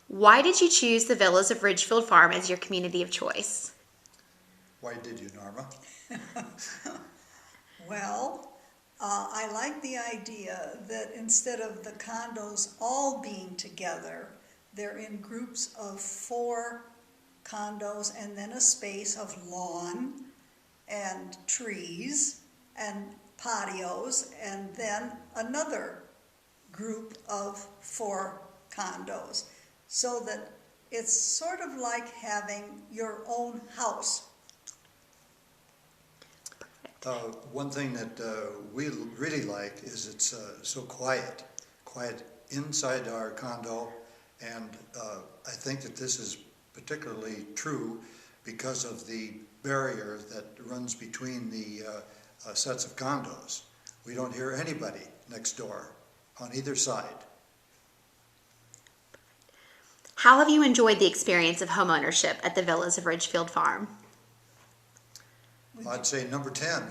Why did you choose the villas of Ridgefield Farm as your community of choice? Why did you, Norma? Well, I like the idea that instead of the condos all being together, they're in groups of 4 condos and then a space of lawn and trees and patios and then another group of 4 condos, so that it's sort of like having your own house. One thing that we really like is it's so quiet inside our condo, and I think that this is particularly true because of the barrier that runs between the sets of condos. We don't hear anybody next door on either side. How have you enjoyed the experience of homeownership at the villas of Ridgefield Farm? I'd say number 10.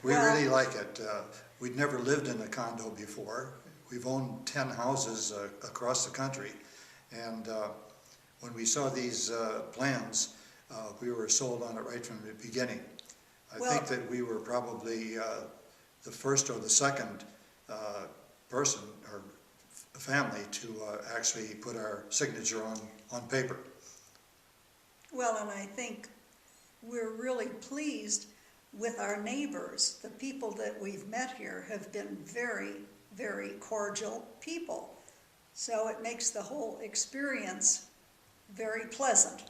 We really like it. We'd never lived in a condo before. We've owned 10 houses across the country, and when we saw these plans, we were sold on it right from the beginning. I think that we were probably the first or the second person or family to actually put our signature on paper. Well, and I think we're really pleased with our neighbors. The people that we've met here have been very, very cordial people. So it makes the whole experience very pleasant.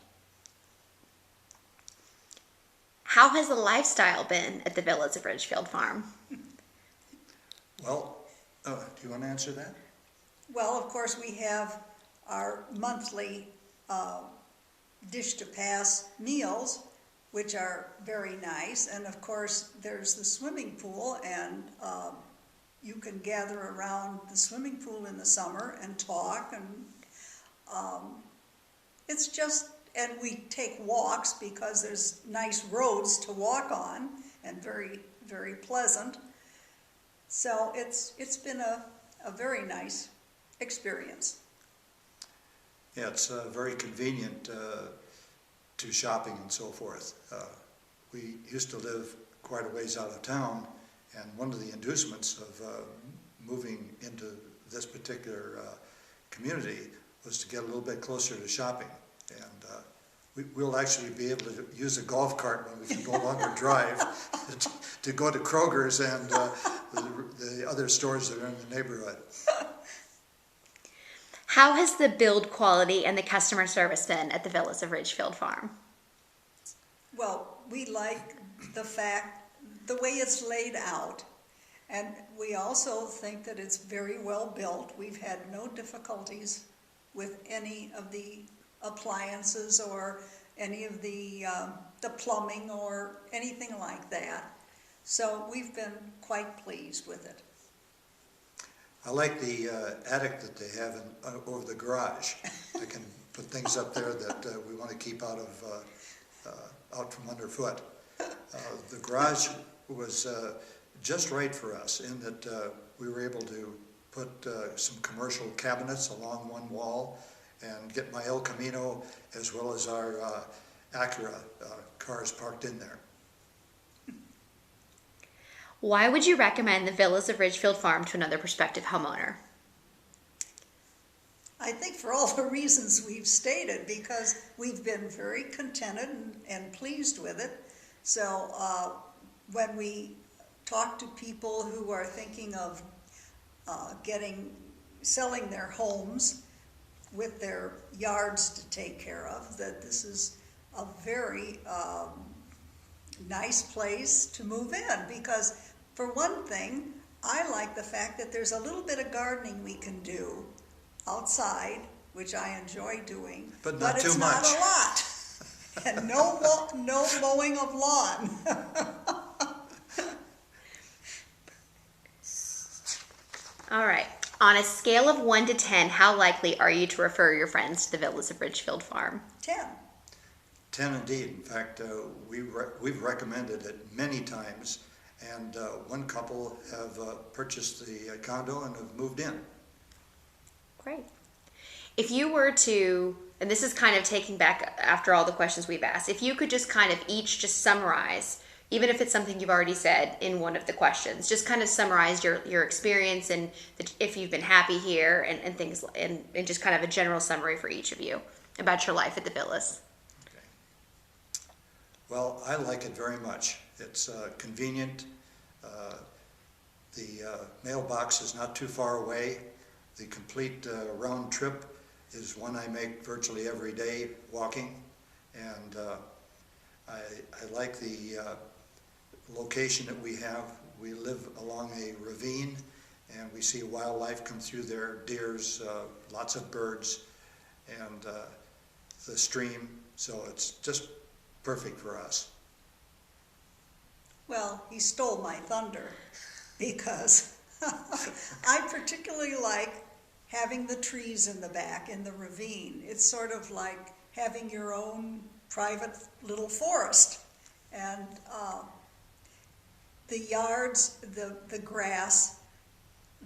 How has the lifestyle been at the villas of Ridgefield Farm? Well, do you want to answer that? Well, of course, we have our monthly dish-to-pass meals, which are very nice. And of course, there's the swimming pool, and you can gather around the swimming pool in the summer and talk, and it's just, and we take walks because there's nice roads to walk on and very, very pleasant. So it's been a very nice experience. Yeah, it's very convenient to shopping and so forth. We used to live quite a ways out of town, and one of the inducements of moving into this particular community was to get a little bit closer to shopping. And we'll actually be able to use a golf cart when we can no longer drive to go to Kroger's and the other stores that are in the neighborhood. How has the build quality and the customer service been at the villas of Ridgefield Farm? Well, we like the way it's laid out, and we also think that it's very well built. We've had no difficulties with any of the appliances or any of the plumbing or anything like that. So we've been quite pleased with it. I like the attic that they have over the garage. I can put things up there that we want to keep out from underfoot. The garage was just right for us in that we were able to put some commercial cabinets along one wall and get my El Camino as well as our Acura cars parked in there. Why would you recommend the villas of Ridgefield Farm to another prospective homeowner? I think for all the reasons we've stated, because we've been very contented and pleased with it. So when we talk to people who are thinking of selling their homes with their yards to take care of, that this is a very nice place to move in, because for one thing, I like the fact that there's a little bit of gardening we can do outside, which I enjoy doing, but not too it's much. Not a lot, and no mowing of lawn. All right. On a scale of 1 to 10, how likely are you to refer your friends to the villas of Ridgefield Farm? 10. 10 indeed. In fact, we've recommended it many times, and one couple have purchased the condo and have moved in. Great. If you were to, and this is kind of taking back after all the questions we've asked, if you could just kind of each just summarize, even if it's something you've already said in one of the questions, just kind of summarize your experience and if you've been happy here and things, and just kind of a general summary for each of you about your life at the villas. Okay. Well, I like it very much. It's convenient. The mailbox is not too far away. The complete round trip is one I make virtually every day walking, and I like the location that we have. We live along a ravine, and we see wildlife come through there, deers, lots of birds, and the stream, so it's just perfect for us. Well, he stole my thunder, because I particularly like having the trees in the back in the ravine. It's sort of like having your own private little forest. And the yards, the grass,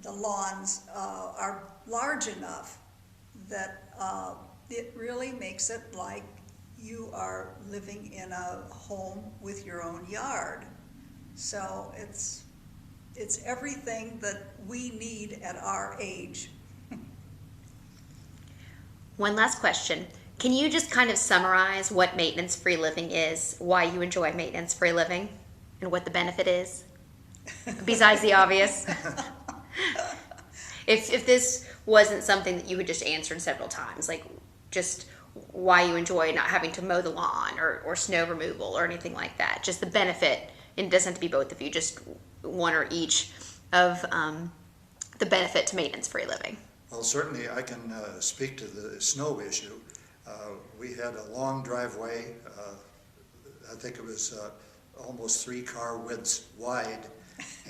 the lawns are large enough that it really makes it like you are living in a home with your own yard. So it's everything that we need at our age. One last question. Can you just kind of summarize what maintenance-free living is, why you enjoy maintenance-free living, and what the benefit is? Besides the obvious. If this wasn't something that you had just answered several times, like just why you enjoy not having to mow the lawn or snow removal or anything like that, just the benefit, and it doesn't have to be both of you, just one or each of the benefit to maintenance-free living. Well, certainly I can speak to the snow issue. We had a long driveway. I think it was almost 3 car widths wide,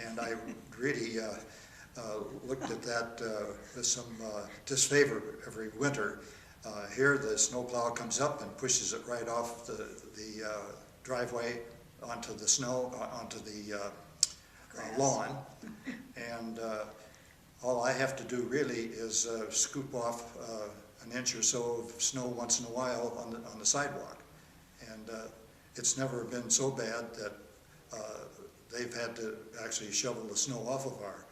and I really looked at that with some disfavor every winter. Here the snowplow comes up and pushes it right off the driveway onto the snow, onto the lawn, and all I have to do really is scoop off an inch or so of snow once in a while on the sidewalk, and it's never been so bad that they've had to actually shovel the snow off of our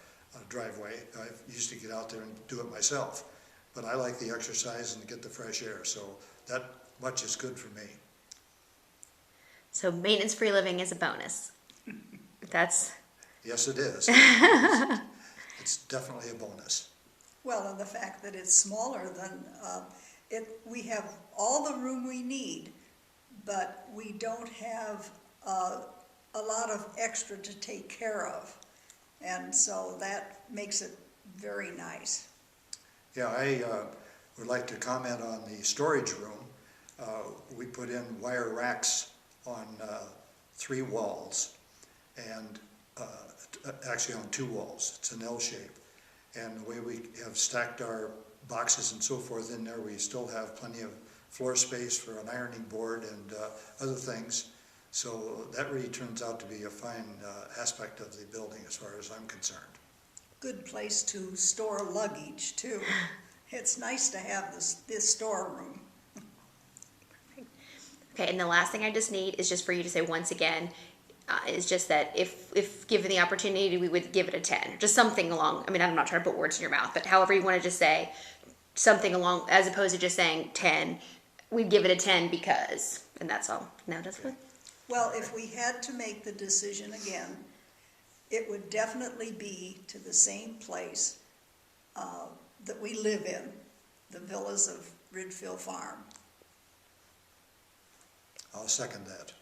driveway. I used to get out there and do it myself, but I like the exercise and get the fresh air, so that much is good for me. So maintenance-free living is a bonus. That's... Yes, it is. It's definitely a bonus. Well, and the fact that it's smaller than, we have all the room we need, but we don't have a lot of extra to take care of. And so that makes it very nice. Yeah, I would like to comment on the storage room. We put in wire racks on 3 walls, and actually on 2 walls. It's an L shape. And the way we have stacked our boxes and so forth in there, we still have plenty of floor space for an ironing board and other things. So that really turns out to be a fine aspect of the building as far as I'm concerned. Good place to store luggage too. It's nice to have this storeroom. Okay, and the last thing I just need is just for you to say once again, is just that if given the opportunity, we would give it a 10. Just something along, I mean, I'm not trying to put words in your mouth, but however you want to just say something along, as opposed to just saying 10, we'd give it a 10 because, and that's all. No, that's good. Well, if we had to make the decision again, it would definitely be to the same place that we live in, the villas of Ridgefield Farm. I'll second that.